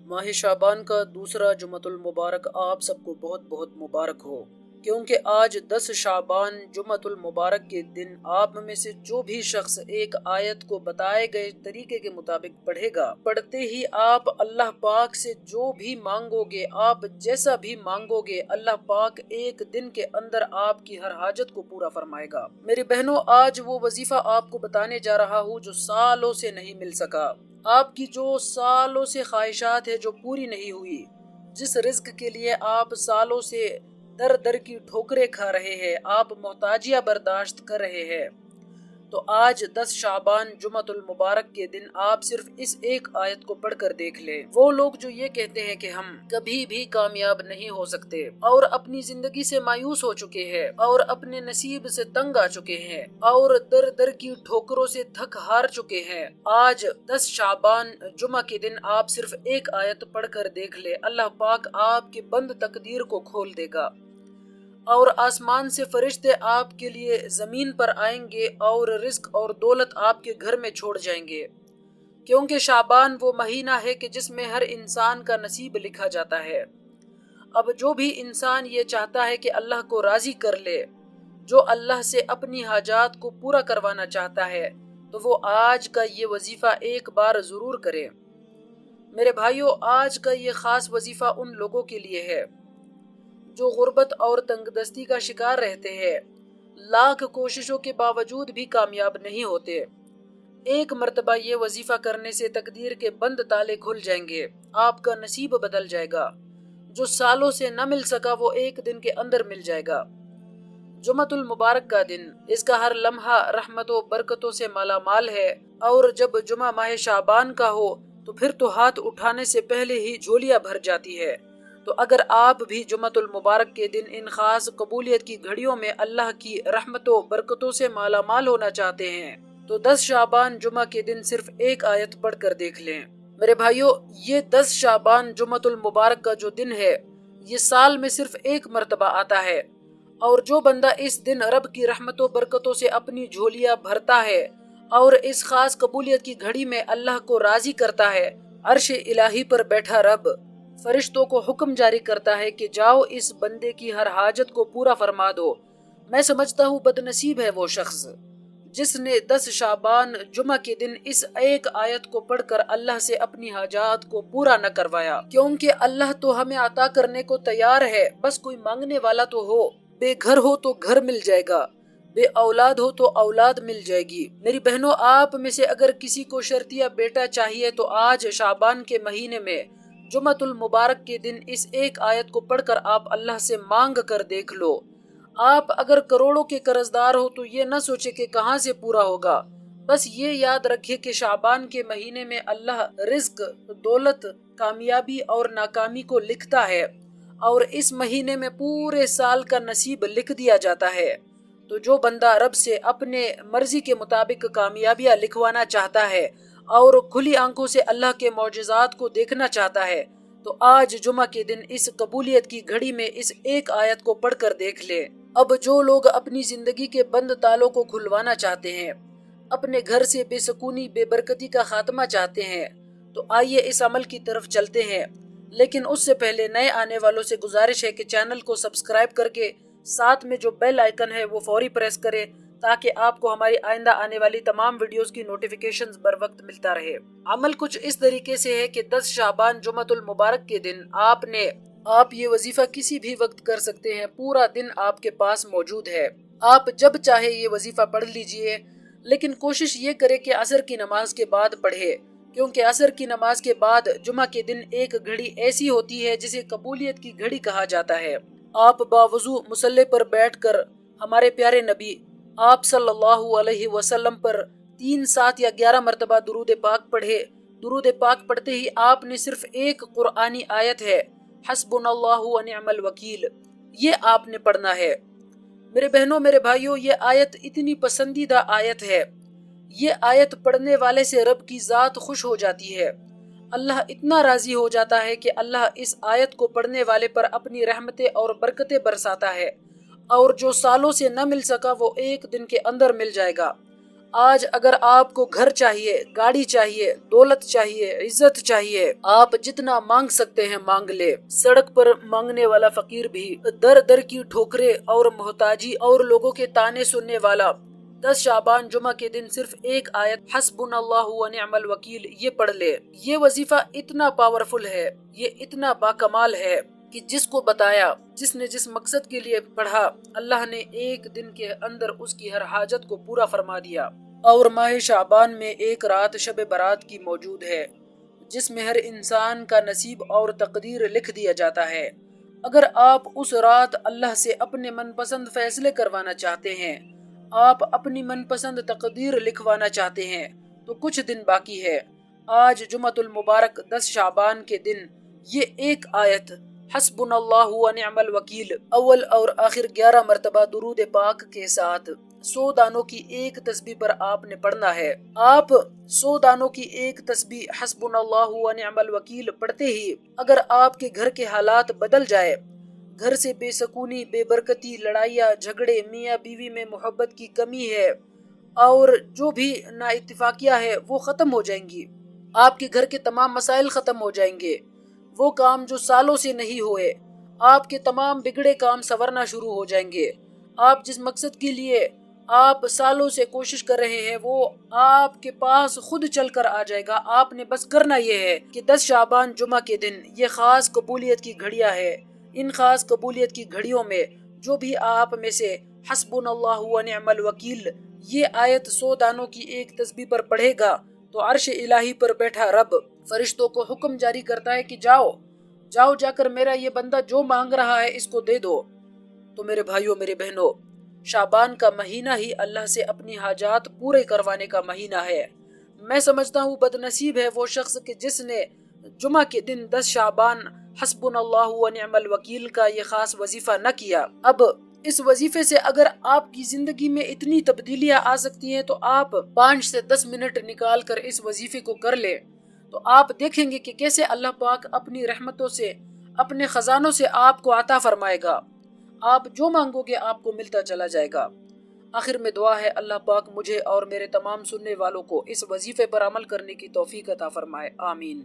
ماہ شعبان کا دوسرا جمعۃ المبارک آپ سب کو بہت بہت مبارک ہو، کیونکہ آج 10 شعبان جمعۃ المبارک کے دن آپ میں سے جو بھی شخص ایک آیت کو بتائے گئے طریقے کے مطابق پڑھے گا، پڑھتے ہی آپ اللہ پاک سے جو بھی مانگو گے، آپ جیسا بھی مانگو گے، اللہ پاک ایک دن کے اندر آپ کی ہر حاجت کو پورا فرمائے گا۔ میری بہنوں، آج وہ وظیفہ آپ کو بتانے جا رہا ہوں جو سالوں سے نہیں مل سکا، آپ کی جو سالوں سے خواہشات ہے جو پوری نہیں ہوئی، جس رزق کے لیے آپ سالوں سے در در کی ٹھوکریں کھا رہے ہیں، آپ محتاجیاں برداشت کر رہے ہیں، تو آج 10 شعبان جمعۃ المبارک کے دن آپ صرف اس ایک آیت کو پڑھ کر دیکھ لیں۔ وہ لوگ جو یہ کہتے ہیں کہ ہم کبھی بھی کامیاب نہیں ہو سکتے اور اپنی زندگی سے مایوس ہو چکے ہیں اور اپنے نصیب سے تنگ آ چکے ہیں اور در در کی ٹھوکروں سے تھک ہار چکے ہیں، آج 10 شعبان جمعہ کے دن آپ صرف ایک آیت پڑھ کر دیکھ لیں، اللہ پاک آپ کے بند تقدیر کو کھول دے گا اور آسمان سے فرشتے آپ کے لیے زمین پر آئیں گے اور رزق اور دولت آپ کے گھر میں چھوڑ جائیں گے، کیونکہ شعبان وہ مہینہ ہے کہ جس میں ہر انسان کا نصیب لکھا جاتا ہے۔ اب جو بھی انسان یہ چاہتا ہے کہ اللہ کو راضی کر لے، جو اللہ سے اپنی حاجات کو پورا کروانا چاہتا ہے، تو وہ آج کا یہ وظیفہ ایک بار ضرور کرے۔ میرے بھائیوں، آج کا یہ خاص وظیفہ ان لوگوں کے لیے ہے جو غربت اور تنگ دستی کا شکار رہتے ہیں، لاکھ کوششوں کے باوجود بھی کامیاب نہیں ہوتے۔ ایک مرتبہ یہ وظیفہ کرنے سے تقدیر کے بند تالے کھل جائیں گے، آپ کا نصیب بدل جائے گا، جو سالوں سے نہ مل سکا وہ ایک دن کے اندر مل جائے گا۔ جمعۃ المبارک کا دن، اس کا ہر لمحہ رحمتوں برکتوں سے مالا مال ہے، اور جب جمعہ ماہ شعبان کا ہو تو پھر تو ہاتھ اٹھانے سے پہلے ہی جھولیاں بھر جاتی ہے۔ تو اگر آپ بھی جمعۃ المبارک کے دن ان خاص قبولیت کی گھڑیوں میں اللہ کی رحمتوں برکتوں سے مالا مال ہونا چاہتے ہیں تو 10 شعبان جمعہ کے دن صرف ایک آیت پڑھ کر دیکھ لیں۔ میرے بھائیوں، یہ 10 شعبان جمعۃ المبارک کا جو دن ہے، یہ سال میں صرف ایک مرتبہ آتا ہے، اور جو بندہ اس دن رب کی رحمتوں برکتوں سے اپنی جھولیاں بھرتا ہے اور اس خاص قبولیت کی گھڑی میں اللہ کو راضی کرتا ہے، عرش الہی پر بیٹھا رب فرشتوں کو حکم جاری کرتا ہے کہ جاؤ اس بندے کی ہر حاجت کو پورا فرما دو۔ میں سمجھتا ہوں بد نصیب ہے وہ شخص جس نے 10 شعبان جمعہ کے دن اس ایک آیت کو پڑھ کر اللہ سے اپنی حاجات کو پورا نہ کروایا، کیونکہ اللہ تو ہمیں عطا کرنے کو تیار ہے، بس کوئی مانگنے والا تو ہو۔ بے گھر ہو تو گھر مل جائے گا، بے اولاد ہو تو اولاد مل جائے گی۔ میری بہنوں، آپ میں سے اگر کسی کو شرطیہ بیٹا چاہیے تو آج شعبان کے مہینے میں جمعۃ المبارک کے دن اس ایک آیت کو پڑھ کر آپ اللہ سے مانگ کر دیکھ لو۔ آپ اگر کروڑوں کے قرض دار ہو تو یہ نہ سوچے کہ کہاں سے پورا ہوگا، بس یہ یاد رکھے کہ شعبان کے مہینے میں اللہ رزق، دولت، کامیابی اور ناکامی کو لکھتا ہے، اور اس مہینے میں پورے سال کا نصیب لکھ دیا جاتا ہے۔ تو جو بندہ رب سے اپنے مرضی کے مطابق کامیابیاں لکھوانا چاہتا ہے اور کھلی آنکھوں سے اللہ کے معجزات کو دیکھنا چاہتا ہے، تو آج جمعہ کے دن اس قبولیت کی گھڑی میں اس ایک آیت کو پڑھ کر دیکھ لے۔ اب جو لوگ اپنی زندگی کے بند تالوں کو کھلوانا چاہتے ہیں، اپنے گھر سے بے سکونی بے برکتی کا خاتمہ چاہتے ہیں، تو آئیے اس عمل کی طرف چلتے ہیں۔ لیکن اس سے پہلے نئے آنے والوں سے گزارش ہے کہ چینل کو سبسکرائب کر کے ساتھ میں جو بیل آئیکن ہے وہ فوری پریس کرے تاکہ آپ کو ہماری آئندہ آنے والی تمام ویڈیوز کی نوٹیفیکیشنز بر وقت ملتا رہے۔ عمل کچھ اس طریقے سے ہے کہ 10 شعبان جمعۃ المبارک کے دن آپ یہ وظیفہ کسی بھی وقت کر سکتے ہیں، پورا دن آپ کے پاس موجود ہے، آپ جب چاہے یہ وظیفہ پڑھ لیجئے، لیکن کوشش یہ کرے کہ عصر کی نماز کے بعد پڑھے، کیونکہ عصر کی نماز کے بعد جمعہ کے دن ایک گھڑی ایسی ہوتی ہے جسے قبولیت کی گھڑی کہا جاتا ہے۔ آپ باوضو مصلی پر بیٹھ کر ہمارے پیارے نبی آپ صلی اللہ علیہ وسلم پر 3، 7 یا 11 مرتبہ درود پاک پڑھے۔ درود پاک پڑھتے ہی آپ نے صرف ایک قرآنی آیت ہے، حسبنا اللہ ونعم الوکیل، یہ آپ نے پڑھنا ہے۔ میرے بہنوں، میرے بھائیوں، یہ آیت اتنی پسندیدہ آیت ہے، یہ آیت پڑھنے والے سے رب کی ذات خوش ہو جاتی ہے، اللہ اتنا راضی ہو جاتا ہے کہ اللہ اس آیت کو پڑھنے والے پر اپنی رحمتیں اور برکتیں برساتا ہے، اور جو سالوں سے نہ مل سکا وہ ایک دن کے اندر مل جائے گا۔ آج اگر آپ کو گھر چاہیے، گاڑی چاہیے، دولت چاہیے، عزت چاہیے، آپ جتنا مانگ سکتے ہیں مانگ لے۔ سڑک پر مانگنے والا فقیر بھی، در در کی ٹھوکریں اور محتاجی اور لوگوں کے تانے سننے والا 10 شعبان جمعہ کے دن صرف ایک آیت حسبنا اللہ و نعم الوکیل یہ پڑھ لے۔ یہ وظیفہ اتنا پاورفل ہے، یہ اتنا باکمال ہے کہ جس کو بتایا، جس نے جس مقصد کے لیے پڑھا، اللہ نے ایک دن کے اندر اس کی ہر حاجت کو پورا فرما دیا۔ اور ماہ شعبان میں ایک رات شب برات کی موجود ہے، جس میں ہر انسان کا نصیب اور تقدیر لکھ دیا جاتا ہے۔ اگر آپ اس رات اللہ سے اپنے من پسند فیصلے کروانا چاہتے ہیں، آپ اپنی من پسند تقدیر لکھوانا چاہتے ہیں، تو کچھ دن باقی ہے۔ آج جمعۃ المبارک 10 شعبان کے دن یہ ایک آیت حسبنا اللہ و نعم الوکیل اول اور آخر 11 مرتبہ درود پاک کے ساتھ 100 دانوں کی ایک تسبیح پر آپ نے پڑھنا ہے۔ آپ 100 دانوں کی ایک تسبیح حسبنا اللہ و نعم الوکیل پڑھتے ہی اگر آپ کے گھر کے حالات بدل جائے، گھر سے بے سکونی، بے برکتی، لڑائیاں، جھگڑے، میاں بیوی میں محبت کی کمی ہے اور جو بھی نا اتفاقیہ ہے وہ ختم ہو جائیں گی۔ آپ کے گھر کے تمام مسائل ختم ہو جائیں گے۔ وہ کام جو سالوں سے نہیں ہوئے، آپ کے تمام بگڑے کام سنورنا شروع ہو جائیں گے۔ آپ جس مقصد کے لیے آپ سالوں سے کوشش کر رہے ہیں وہ آپ کے پاس خود چل کر آ جائے گا۔ آپ نے بس کرنا یہ ہے کہ 10 شعبان جمعہ کے دن یہ خاص قبولیت کی گھڑیاں ہے۔ ان خاص قبولیت کی گھڑیوں میں جو بھی آپ میں سے حسبنا اللہ و نعم الوکیل یہ آیت 100 دانوں کی ایک تسبیح پر پڑھے گا تو عرش الہی پر بیٹھا رب فرشتوں کو حکم جاری کرتا ہے کہ جاؤ جا کر میرا یہ بندہ جو مانگ رہا ہے اس کو دے دو۔ تو میرے بھائیوں، میرے بہنوں، شعبان کا مہینہ ہی اللہ سے اپنی حاجات پورے کروانے کا مہینہ ہے۔ میں سمجھتا ہوں بد نصیب ہے وہ شخص کہ جس نے جمعہ کے دن 10 شعبان حسبنا اللہ و نعم الوکیل کا یہ خاص وظیفہ نہ کیا۔ اب اس وظیفے سے اگر آپ کی زندگی میں اتنی تبدیلیاں آ سکتی ہیں تو آپ 5 سے 10 منٹ نکال کر اس وظیفے کو کر لیں، تو آپ دیکھیں گے کہ کیسے اللہ پاک اپنی رحمتوں سے، اپنے خزانوں سے آپ کو عطا فرمائے گا۔ آپ جو مانگو گے آپ کو ملتا چلا جائے گا۔ آخر میں دعا ہے اللہ پاک مجھے اور میرے تمام سننے والوں کو اس وظیفے پر عمل کرنے کی توفیق عطا فرمائے، آمین۔